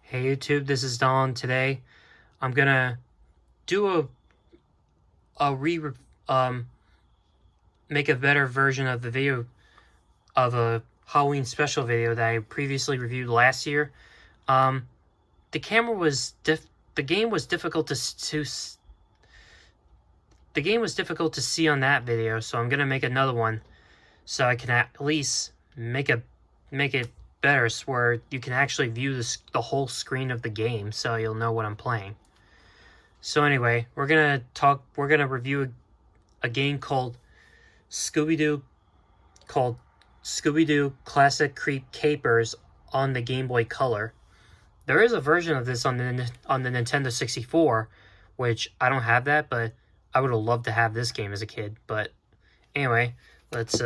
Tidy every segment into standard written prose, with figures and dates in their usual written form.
Hey YouTube, this is Don. Today I'm gonna do a re um make a better version of the video of a Halloween special video that I previously reviewed last year. Um the camera was the game was difficult the game was difficult to see on that video, so I'm gonna make another one so I can at least make it better, so where you can actually view the whole screen of the game, so you'll know what I'm playing. So anyway, we're gonna review a game called Scooby-Doo Classic Creep Capers on the Game Boy Color. There is a version of this on the Nintendo 64, which I don't have that, but I would have loved to have this game as a kid. But anyway, let's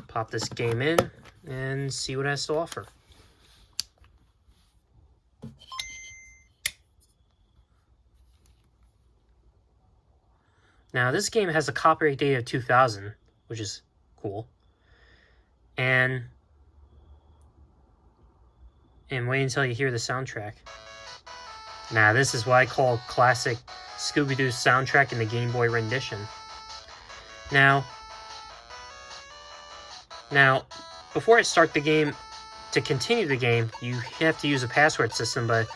pop this game in and see what it has to offer. Now, this game has a copyright date of 2000, which is cool. And wait until you hear the soundtrack. Now, this is what I call classic Scooby-Doo soundtrack in the Game Boy rendition. Now, before I start the game, to continue the game, you have to use a password system, but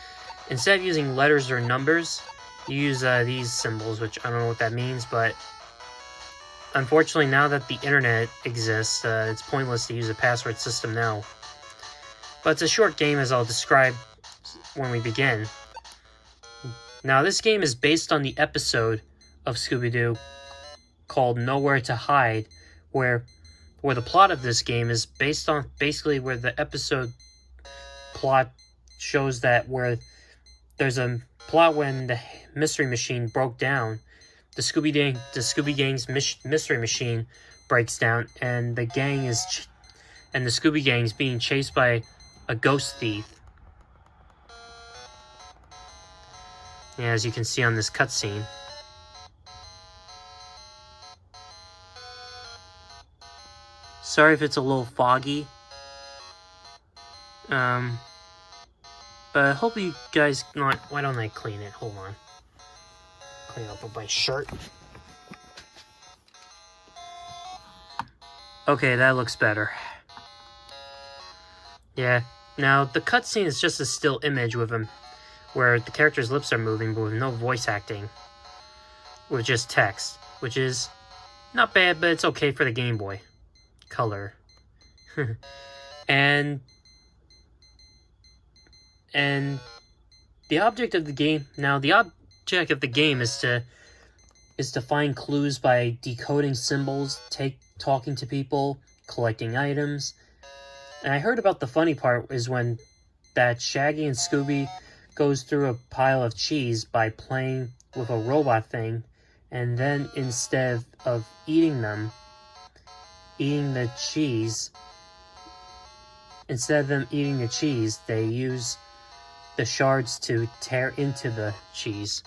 instead of using letters or numbers, you use these symbols, which I don't know what that means, but unfortunately, now that the internet exists, it's pointless to use a password system now. But it's a short game, as I'll describe when we begin. Now, this game is based on the episode of Scooby-Doo called Nowhere to Hide, where the plot of this game is based on basically where the episode plot shows that where there's a plot when the mystery machine broke down, the Scooby Gang's mystery machine breaks down, and the Scooby Gang's being chased by a ghost thief. Yeah, as you can see on this cutscene. Sorry if it's a little foggy. But I hope you guys not. Why don't I clean it? Hold on. Clean up my shirt. Okay, that looks better. Yeah. Now the cutscene is just a still image with him, where the character's lips are moving, but with no voice acting, with just text, which is not bad, but it's okay for the Game Boy Color. and the object of the game is to find clues by decoding symbols, talking to people, collecting items. And I heard about the funny part is when that Shaggy and Scooby goes through a pile of cheese by playing with a robot thing, and then instead of eating the cheese, they use the shards to tear into the cheese.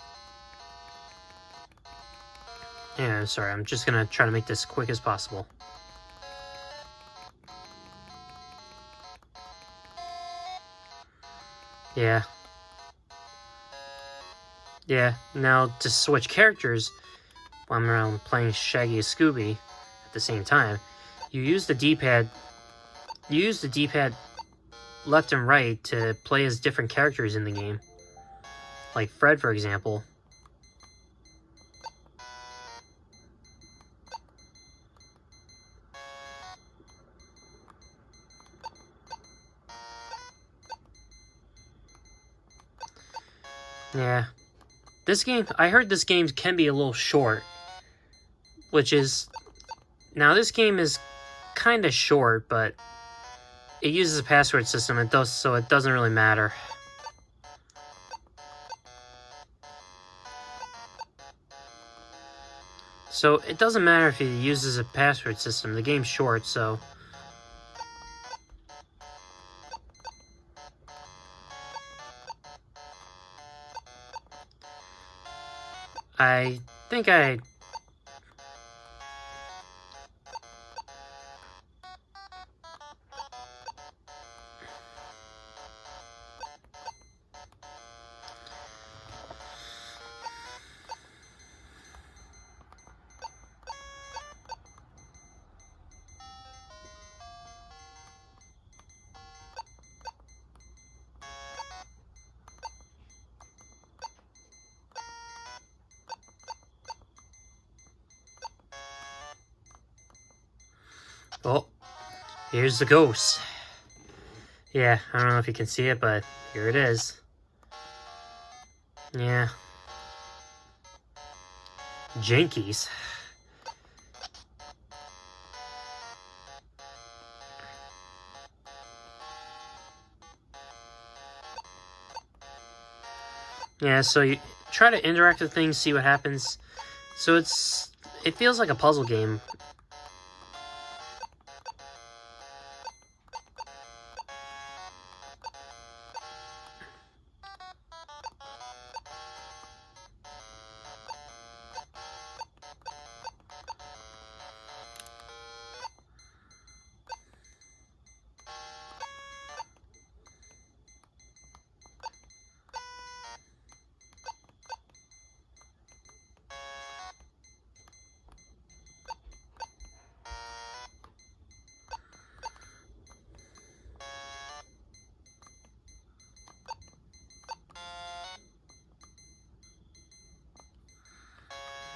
Yeah, sorry, I'm just gonna try to make this quick as possible. Yeah, now to switch characters, while I'm around playing Shaggy and Scooby at the same time, you use the D-pad left and right to play as different characters in the game. Like Fred, for example. Yeah. I heard this game can be a little short. Now this game is kind of short, but it uses a password system, so it doesn't really matter. So it doesn't matter if it uses a password system. The game's short, so I think Oh, here's the ghost. Yeah, I don't know if you can see it, but here it is. Yeah. Jinkies. Yeah, so you try to interact with things, see what happens. So it feels like a puzzle game.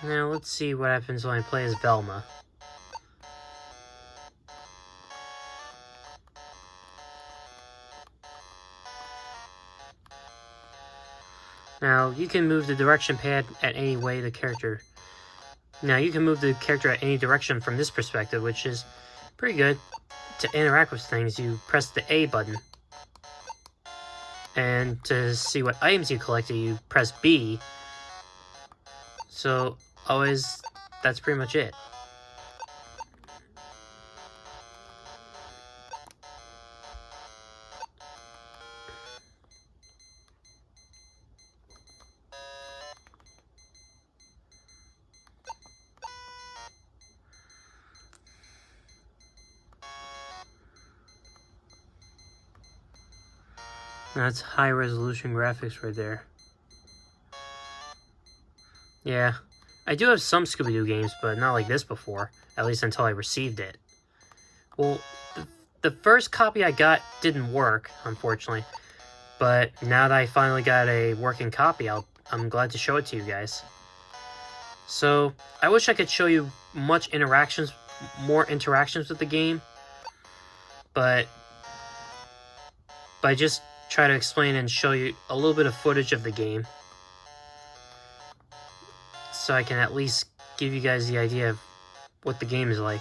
Now let's see what happens when I play as Velma. Now you can move the direction pad at any way the character. Now you can move the character at any direction from this perspective, which is pretty good. To interact with things, you press the A button. And to see what items you collected, you press B. So always, that's pretty much it. That's high resolution graphics right there. Yeah, I do have some Scooby-Doo games, but not like this before, at least until I received it. Well, the first copy I got didn't work, unfortunately, but now that I finally got a working copy, I'm glad to show it to you guys. So, I wish I could show you more interactions with the game, but I just try to explain and show you a little bit of footage of the game, so I can at least give you guys the idea of what the game is like.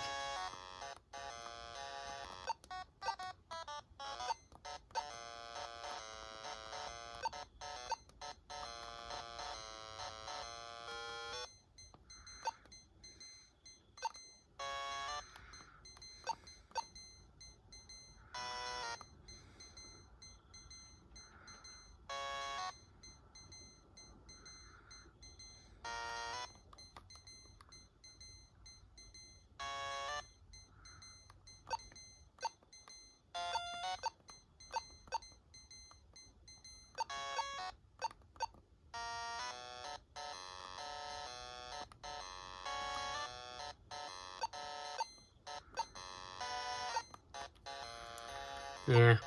Yeah,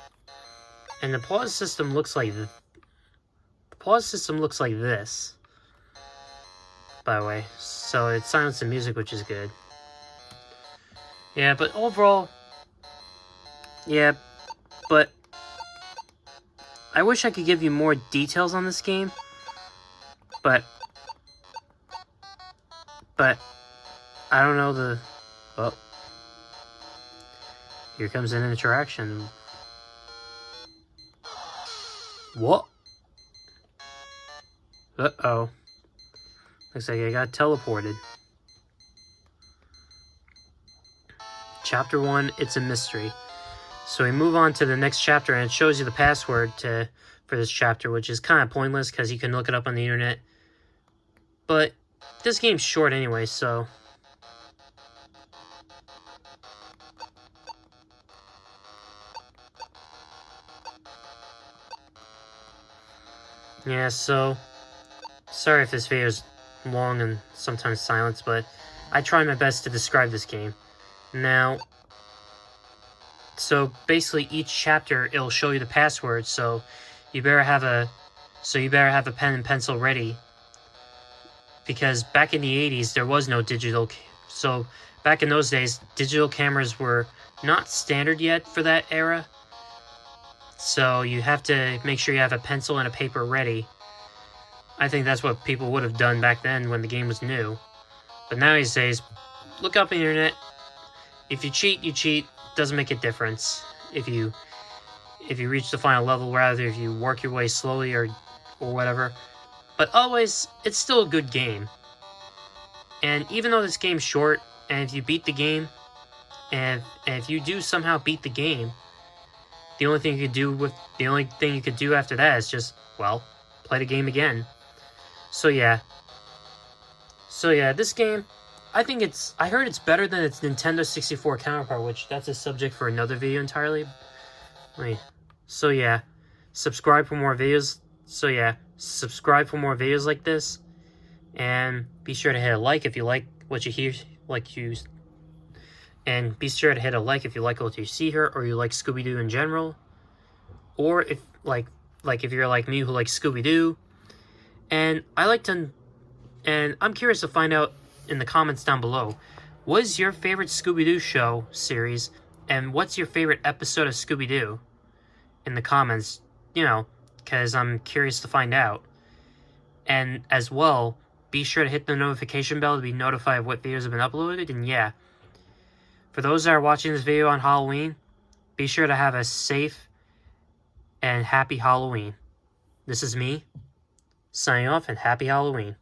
and the pause system looks like this. By the way, so it silenced the music, which is good. Yeah, but overall, yeah, but I wish I could give you more details on this game, but I don't know the. Oh, here comes an interaction. What? Uh-oh. Looks like I got teleported. Chapter 1, it's a mystery. So we move on to the next chapter, and it shows you the password for this chapter, which is kind of pointless because you can look it up on the internet. But this game's short anyway, so... Yeah, so... Sorry if this video is long and sometimes silent, but I try my best to describe this game. Now... So basically each chapter, it'll show you the password, so you better have a pen and pencil ready. Because back in the 80s, there was no digital... So back in those days, digital cameras were not standard yet for that era. So you have to make sure you have a pencil and a paper ready. I think that's what people would have done back then when the game was new. But nowadays, look up on the internet. If you cheat, you cheat. Doesn't make a difference. If you reach the final level, rather if you work your way slowly or whatever. But always, it's still a good game. And even though this game's short, and if you beat the game, and if you do somehow beat the game, the only thing you could do after that is just, well, play the game again. So yeah, this game, I heard it's better than its Nintendo 64 counterpart, which that's a subject for another video entirely. So yeah, subscribe for more videos. Subscribe for more videos like this, and be sure to hit a like if you like what you hear, and be sure to hit a like if you like what you see here, or you like Scooby-Doo in general, or if if you're like me who likes Scooby-Doo. And I'm curious to find out in the comments down below, what is your favorite Scooby-Doo show series, and what's your favorite episode of Scooby-Doo? In the comments, because I'm curious to find out. And as well, be sure to hit the notification bell to be notified of what videos have been uploaded. And yeah, for those that are watching this video on Halloween, be sure to have a safe and happy Halloween. This is me, signing off, and happy Halloween.